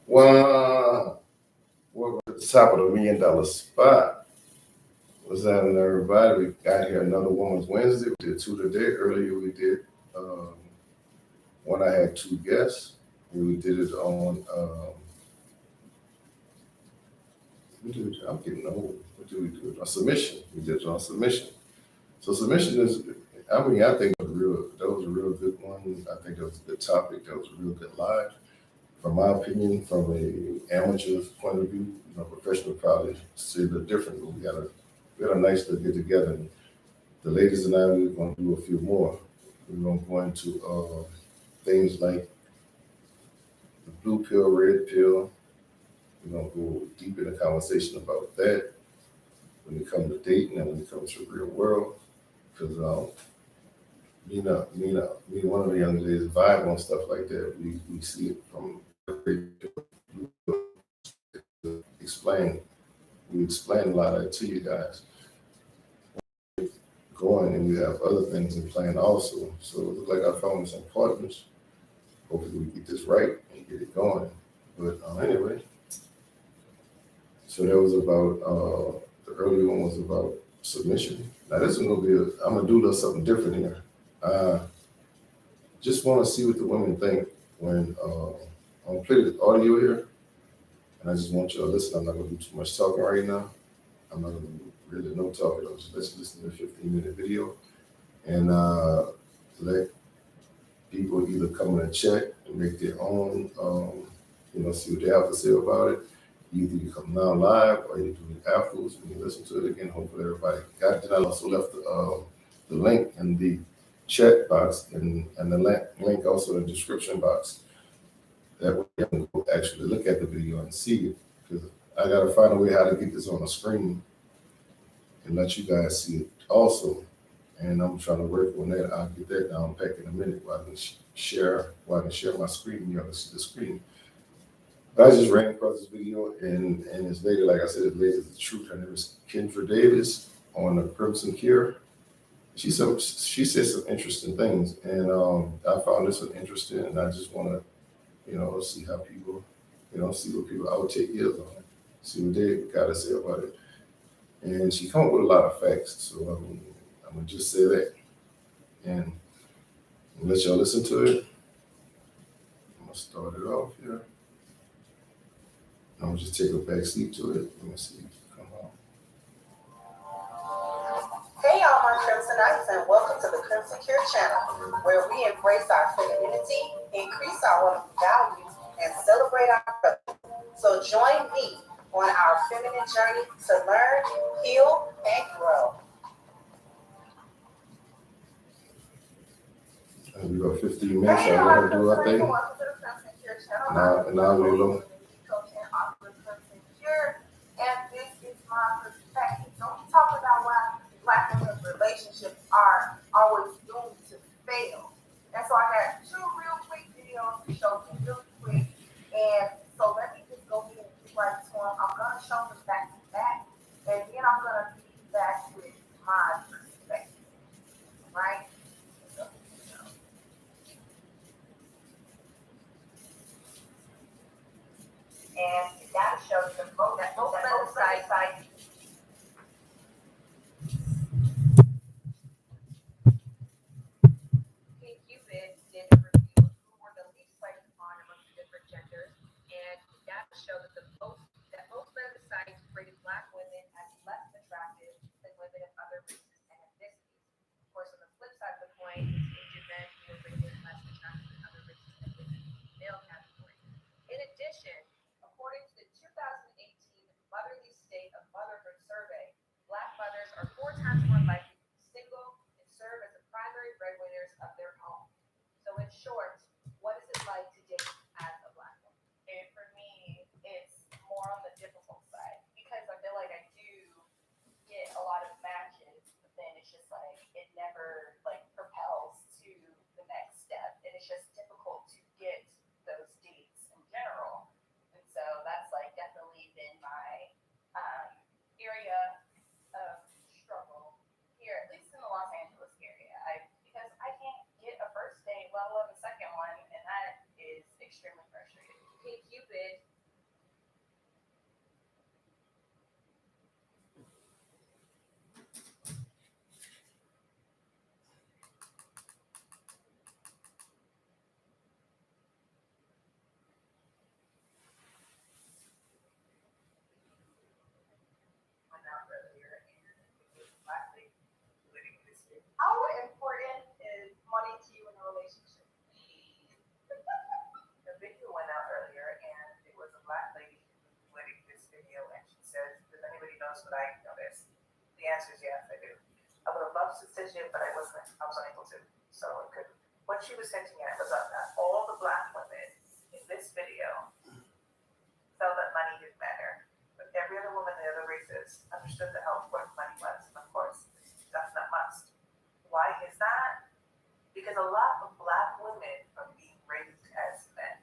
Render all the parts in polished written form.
Well, we're at the top of the $1 million spot. What's happening, everybody? We got here another Woman's Wednesday. We did two today. Earlier, we did um, one. I had two guests. We did it on. I'm getting old. What do we do? On submission. We did it on submission. So submission is. I mean, I think that was a real good one. I think that was a good topic. That was a real good live. From my opinion, from a amateur's point of view, professional probably see a little different. But we got a nice little get together. And the ladies and I, we're going to do a few more. We're going to go into things like the blue pill, red pill. We're going to go deep in the conversation about that when it comes to dating and when it comes to the real world. Because me, one of the young ladies vibe on stuff like that. We see it from explain. We explain a lot of it to you guys. Going and we have other things in plan also. So it looks like I found some partners. Hopefully we get this right and get it going. But anyway, so that was about the earlier one was about submission. Now this is gonna be I'm gonna do a little something different here. Just want to see what the women think when I'm gonna play the audio here, and I just want you to listen. I'm not gonna do too much talking right now. I'm not gonna do really no talking. I'm just listen to the 15-minute video and let people either come in and check and make their own, see what they have to say about it. Either you come now live or you do it afterwards when you listen to it again. Hopefully everybody got it. I also left the link in the chat box and the link also in the description box. That way you can go actually look at the video and see it. Because I got to find a way how to get this on the screen and let you guys see it also. And I'm trying to work on that. I'll get that down pack in a minute while I can share my screen and you all can see the screen. But I just ran across this video and this lady, like I said, this lady is the truth. Her name is Kendra Davis on the Crimson Cure. She said some interesting things, and I found this one interesting, and I just want to, see how people, see what people. I would take ears on it, see what they got to say about it. And she come up with a lot of facts, so I'm gonna just say that, and let y'all listen to it. I'm gonna start it off here. I'm gonna just take a back seat to it. Let me see. Come on. Hey y'all, my Crimsonites, and welcome to the Crimson Cure channel, where we embrace our femininity, increase our women's values, and celebrate our growth. So join me on our feminine journey to learn, heal, and grow. We got 15 minutes. I want to do our thing. Welcome to the Crimson Cure channel. Now we will. Coach and author of Crimson Cure, and this is my perspective. So we talk about why Black women's relationships are always doomed to fail. And so I had two real quick videos to show you really quick. And so let me just go ahead and get right to them. I'm going to show them back to back, and then I'm going to be back with my perspective. Right? And that shows the both sides. Cupid did a review of who were the least likely upon among the different genders, and that showed that most sites rated Black women as less attractive than women of other races and ethnicities. Of course, on the flip side of the coin, Asian men were rated less attractive than other races and ethnicities in the male category. In addition, according to the 2018 Motherly State of Mother pointing to you in a relationship? The video went out earlier, and it was a black lady editing this video, and she says, "Does anybody notice what I noticed?" The answer is yes, I do. I would have loved to stitch it, but I was unable to, so I couldn't. What she was hinting at was that all the black women in this video felt that money didn't matter, but every other woman in the other races understood how important money was. And of course, that's not must. Why is that? Because a lot of black women are being raised as men.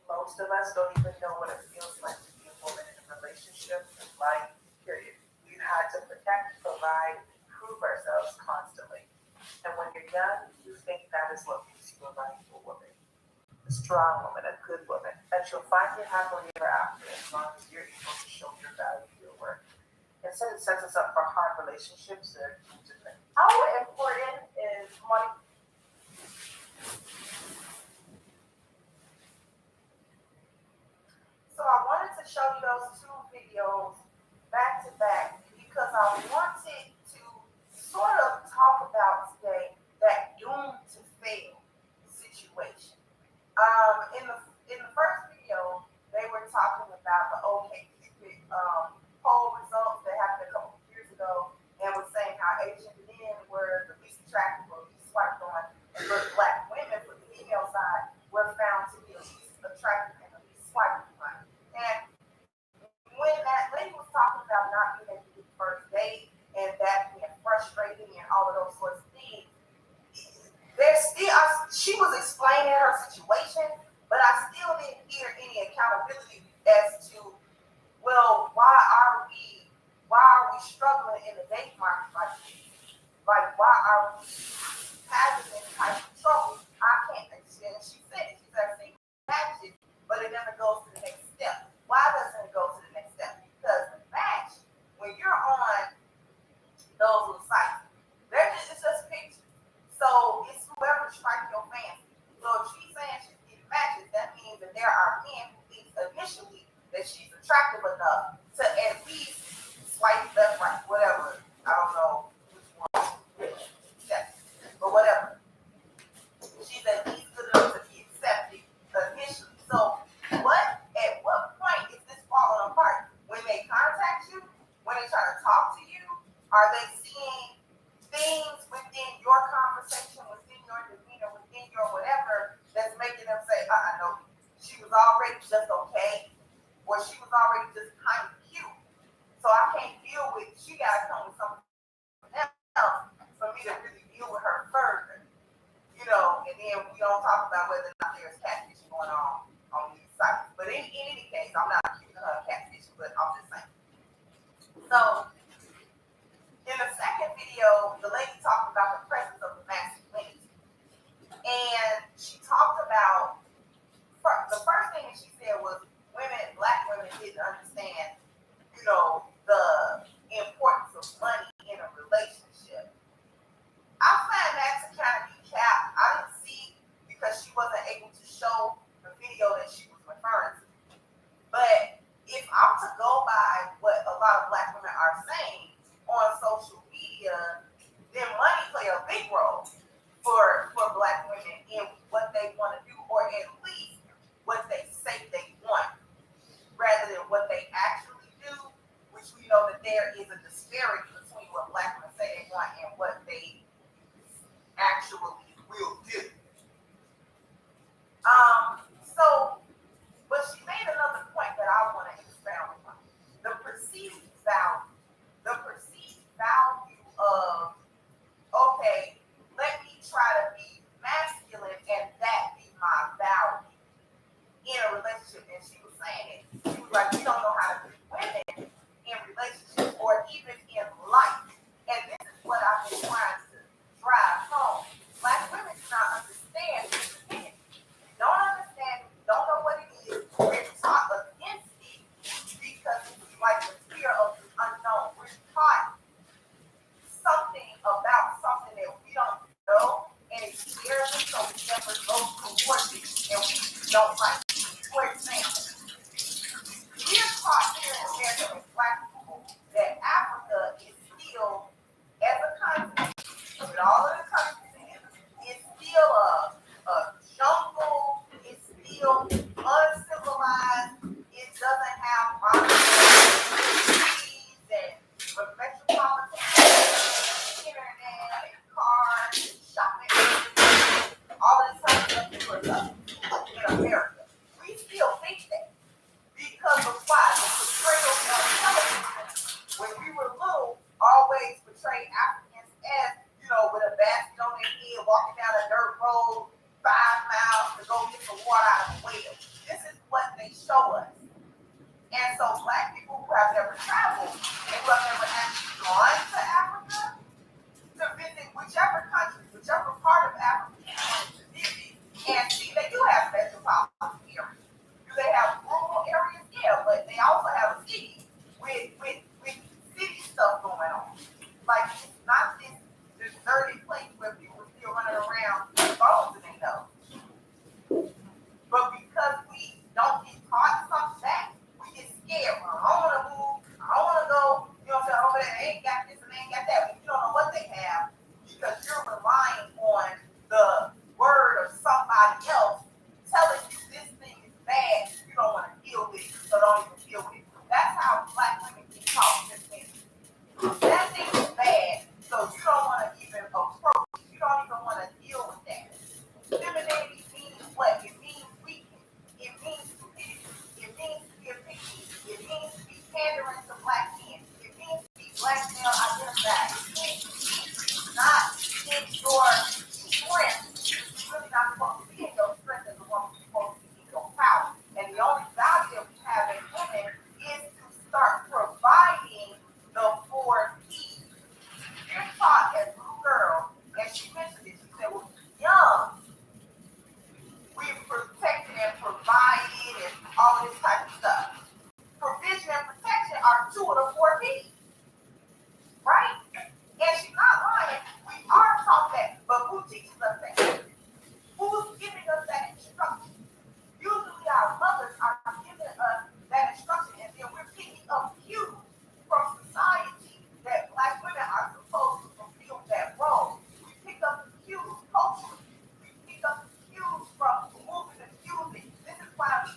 Most of us don't even know what it feels like to be a woman in a relationship in life, period. We've had to protect, provide, prove ourselves constantly. And when you're young, you think that is what makes you a valuable woman. A strong woman, a good woman, that you'll find your happily ever after as long as you're able to show your value to your work. Instead, it sets us up for hard relationships that are different. How important is money? So I wanted to show you those two videos back to back because I wanted to sort of talk about today that doomed to fail situation. In the first video, they were talking about the OK Cupid poll results that happened a couple of years ago, and was saying how Asian men were the least attractive or least swiped on, and black women, for the female side, were found to be the least attractive and the least swiped on. And when that lady was talking about not being able to do the first date and that being frustrating and all of those sorts of things, she was explaining her situation, but I still didn't hear any accountability as to, well, why are we struggling in the dating market like this? Like, why are we having this type of trouble? I can't. And she said it. She said, "See, match it, but it never goes to the next step." Why doesn't it go to the next step? Because the match, when you're on those little sites, it's just pictures. So it's whoever strikes your fancy. So if she's saying she's getting matches, that means that there are men who think initially that she's attractive enough to at least swipe left, right, whatever. I don't know which one. Yeah. But whatever. She's at least good enough to be accepted initially. So at what point is this falling apart? When they contact you, when they try to talk to you, are they seeing things within your conversation, within your demeanor, within your whatever, that's making them say, no, she was already just okay, or she was already just kind of cute. So I can't deal with, she gotta come with something else for me to really deal with her further. And then we don't talk about whether or not there's catfishing going on these sites. But in any case, I'm not accusing her of catfishing, but I'm just saying. So in the second video, the lady talked about the presence of the masculinity. And she talked about, the first thing that she said was black women didn't understand, the importance of money in a relationship. I find that to kind of be cap. I didn't see, because she wasn't able to show the video that she was referring to. But if I'm to go by what a lot of black women are saying on social media, then money play a big role for black women in what they want to do, or at least what they say they want, rather than what they actually do, which we know that there is a disparity between what black women say they want and what they actually will do. But she made another point that I want to expound on. The perceived value of, okay, let me try to be masculine and that be my value in a relationship. And she was saying it. She was like, we don't know how to be women in relationships or even in life. And this is what I've been trying to drive home. Black women do not understand this opinion. Don't understand it, don't know what it is. We're taught against it because it's like the fear of the unknown. We're taught something about something that we don't know, and it scares us, so we never go towards it, and we don't like it. For example, we are taught here in America as black people that Africa is still, as a continent, with all of the countries in it, is still still uncivilized. It doesn't have modern cities and metropolitan internet and cars and shopping, all of this other stuff that was up in America. We still think that because of why the portrayal on television when we were little always portrayed Africans as, you know, with a basket on their head, walking down a dirt road 5 miles to go get some water out of a well. This is what they show us. And so black people who have never traveled and who have never actually gone to Africa to visit whichever country, whichever part of Africa you want to visit, and see they do have metropolitan areas. Do they have rural areas? Yeah, but they also have a city with city stuff going on. Like it's not this deserted place where people are still running around with phones in their nose. But because we don't get taught something back, we get scared. Well, I don't want to move. I don't want to go. You know what I'm saying? Over there, they ain't got this and they ain't got that. But you don't know what they have because you're relying on the word of somebody else telling you this thing is bad. You don't want to deal with it, so don't even deal with it. That's how black women get taught this thing. That thing is bad, so you don't want to even approach it. You don't even want to deal with that. Femininity means what? It means weakness. It means stupidity. It means to be a piggy. It means to be pandering to black men. It means to be black male identified. It means to be not in your strength. You're really not supposed to be in your strength as a woman. You're supposed to be in your power. And the only value that we have as women is to start providing the 4 P's. You're taught as a little girl, and she mentioned it, she said, well, young, we protected and provided and all this type of stuff. Provision and protection are 2 of the 4 P's, right? And she's not lying. We are taught that, but who teaches us that? Who's giving us that instruction? Usually our mothers are giving us that instruction, and then we're picking up cues from society that black women are supposed to fulfill that role. We pick up the cues culturally. We pick up the cues from movies and music. This is why we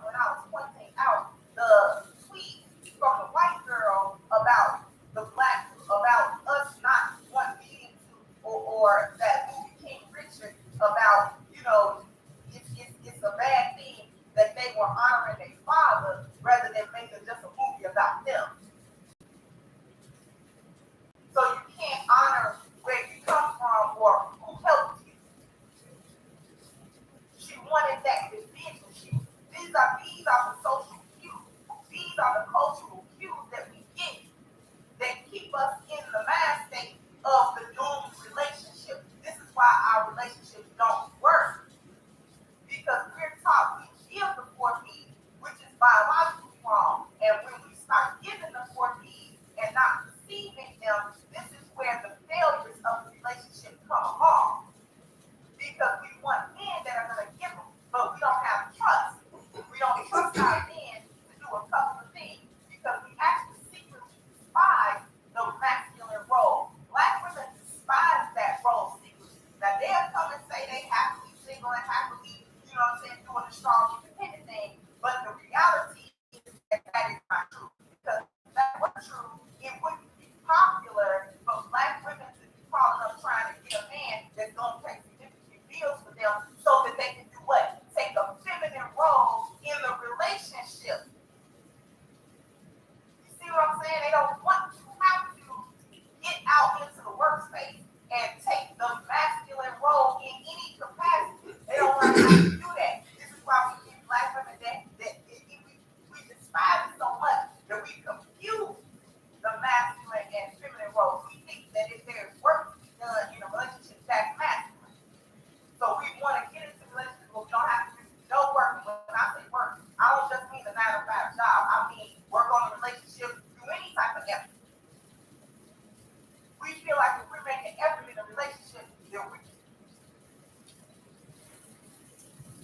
when I was pointing out the tweet from the white girl about about us not wanting to, or that movie King Richard about, you know, it's a bad thing that they were honoring their father rather than making just a movie about them. So you can't honor where you come from or who helped you. She wanted that division. These are the social cues. These are the cultural cues that we get that keep us in the mind state of the doomed relationship. This is why our relationships don't work. Because we're taught we give the 4 P's, which is biologically wrong. And when we start giving the 4 P's and not receiving them, this is where the failures of the relationship come along. Because we want men that are going to give them, but we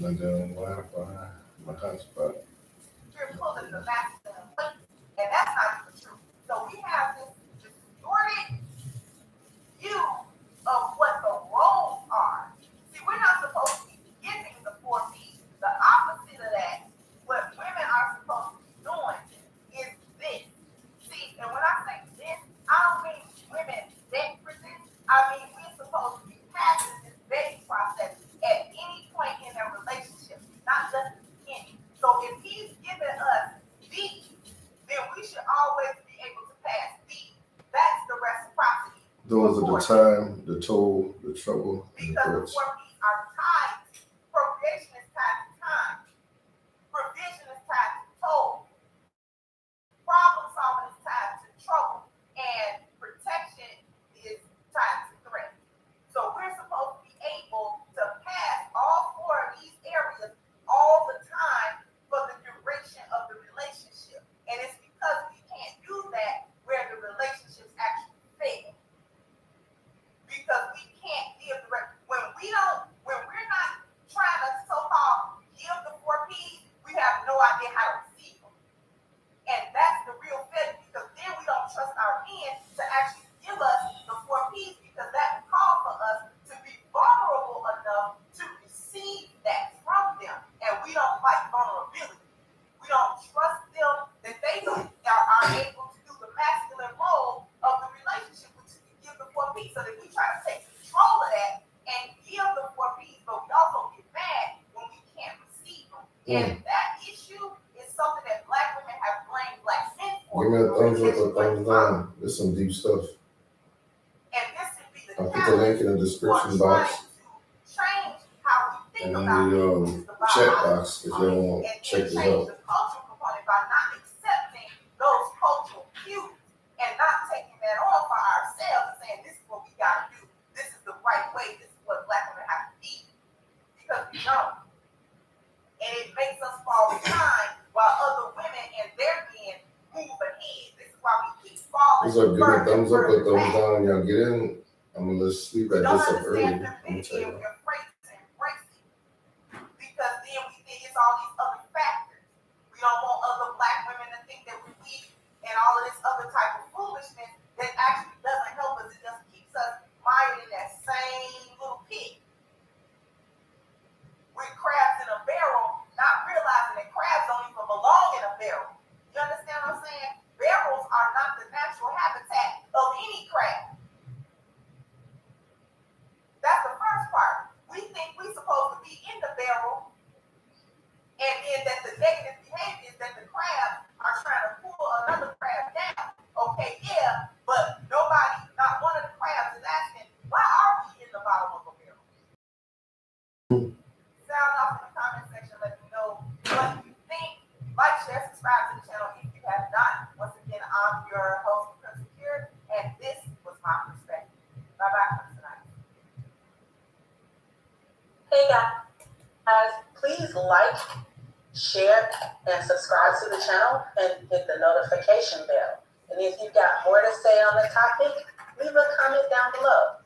And then Wi-Fi, my hotspot. You're pulling the masculine weight, and that's not even true. So we have this distorted view of what the roles are. See, we're not supposed to be giving the 4P. The opposite of that, what women are supposed to be doing is this. See, and when I say this, I don't mean women beg for this. I mean we're supposed to be passing this vetting process at any point in their relationship, not just the beginning. So if he's giving us B, then we should always be able to pass B. That's the reciprocity. Those are the time, the toll, the trouble, and the Because the thoughts. 4Ps are tied. Procreation is tied to time. Provision is tied to toll. Problem solving is tied to trouble. And protection is tied to threat. So we're supposed to be able to pass all four of these areas all the time for the duration of the relationship. And it's because we can't do that where the relationships actually fail. Because we can't give the when we're not trying to so-called give the 4Ps, we have no idea how to receive them. And that's the real failure, because then we don't trust our men to actually give us the 4Ps, because that would call for us to be vulnerable enough to receive that from them. And we don't like vulnerability. We don't trust them that they are able to do the masculine role of the relationship, which is to give the 4Ps. So that we try to take control of that and give the 4Ps, but we also get mad when we can't receive them. And that issue is something that Black women have blamed Black men for. Give me a thumbs up or thumbs down. There's some deep stuff. And this should be the I'll put the link in the description box change how we think and in about the chat box if you want to check this out. the cultural component by not accepting those cultural cues and not taking that on for ourselves and saying this is what we gotta do. This is the right way. This is what Black women have to be. Because we don't. And it makes us fall behind while other women and their men move ahead. This is why we keep falling. What's up? Give me a thumbs up or thumbs back. down. Y'all get in. I'm gonna let sleep at this up early. I'm gonna tell you. We're afraid to embrace it because then we think it's all these other factors. We don't want other Black women to think that we're weak and all of this other type of foolishness that actually doesn't help us. It just keeps us mired in that same little pit. With crabs in a barrel, not realizing that crabs don't even belong in a barrel. You understand what I'm saying? Barrels are not the natural habitat of any crab. That's the first part. We think we're supposed to be in the barrel, and then that the negative behavior is that the crabs are trying to pull another crab down. Okay, yeah, but nobody, not one of the crabs is asking, why are we in the bottom of a barrel? Sound off in the comment section, let me know what you think. Like, share, subscribe to the channel if you have not. Once again, I'm your host, Prince Secure, and this was my perspective. Bye-bye for tonight. Hey guys, please like, share, and subscribe to the channel and hit the notification bell. And if you've got more to say on the topic, leave a comment down below.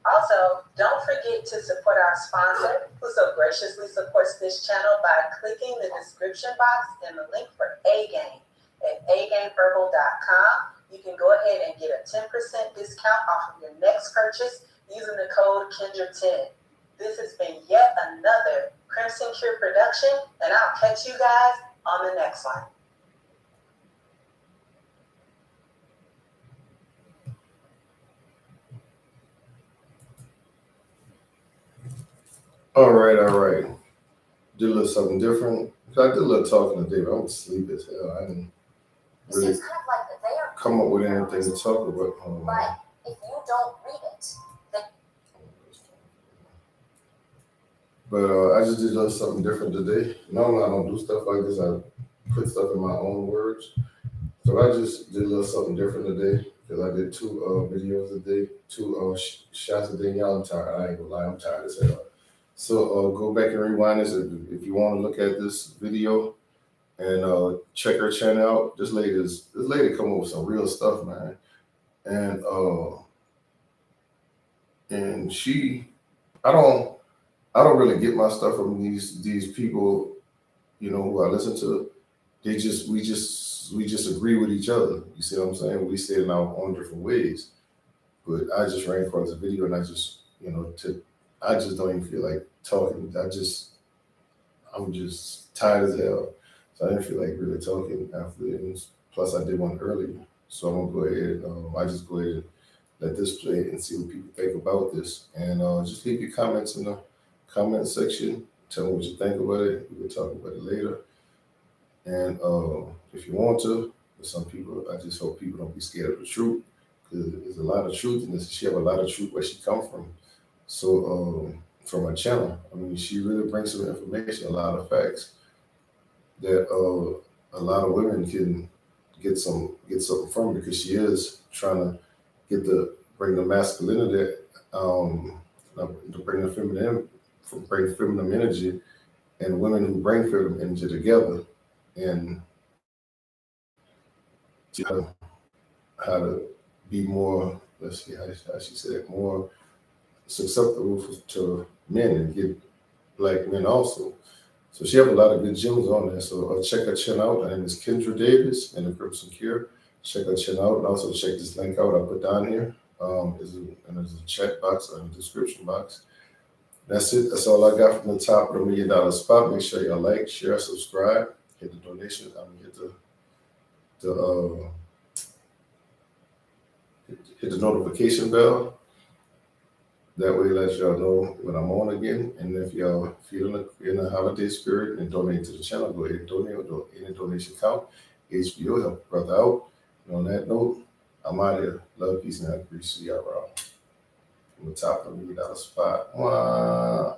Also, don't forget to support our sponsor, who so graciously supports this channel by clicking the description box and the link for A-Game at agameherbal.com. You can go ahead and get a 10% discount off of your next purchase using the code Kendra10. This has been yet another Crimson Cure production, and I'll catch you guys on the next one. All right. Did a little something different. I did a little talking today, but I'm asleep as hell. I didn't really come up with anything to talk about. But if you don't read it, then But I just did a little something different today. Normally I don't do stuff like this. I put stuff in my own words. So I just did a little something different today because I did 2 videos a day, 2 shots a day. Y'all, I'm tired. I ain't gonna lie, I'm tired as hell. So go back and rewind this if you want to look at this video and check her channel out. This lady come up with some real stuff, man. And she, I don't I don't really get my stuff from these people, who I listen to. We just agree with each other. You see what I'm saying? We say it in our own different ways. But I just ran across the video and I just don't even feel like talking. I'm just tired as hell. So I didn't feel like really talking after it. And plus, I did one earlier. So I'm gonna go ahead. I just go ahead and let this play and see what people think about this. And just leave your comments in the comment section. Tell me what you think about it. We can talk about it later. And if you want to, for some people, I just hope people don't be scared of the truth, because there's a lot of truth in this. She have a lot of truth where she come from. So from her channel, I mean, she really brings some information, a lot of facts that a lot of women can get something from, because she is trying to bring the masculinity, to bring feminine energy, and women who bring feminine energy together, and how to be more, let's see how she said, more susceptible to men, and get black men also. So she have a lot of good gems on there. So check her channel out. Her name is Kendra Davis and the Crimson Cure. Check her channel out, and also check this link out I put down here. There's a chat box or a description box. That's it. That's all I got from the top of the $1 Million Spot. Make sure y'all like, share, subscribe, hit the donation. Hit the notification bell. That way, let y'all know when I'm on again. And if y'all feel in the holiday spirit and donate to the channel, go ahead and donate. Any donation count. HBO help a brother out. And on that note, I'm out of here. Love, peace, and happy. See y'all around. On the top of the $1 Million Spot. Mwah.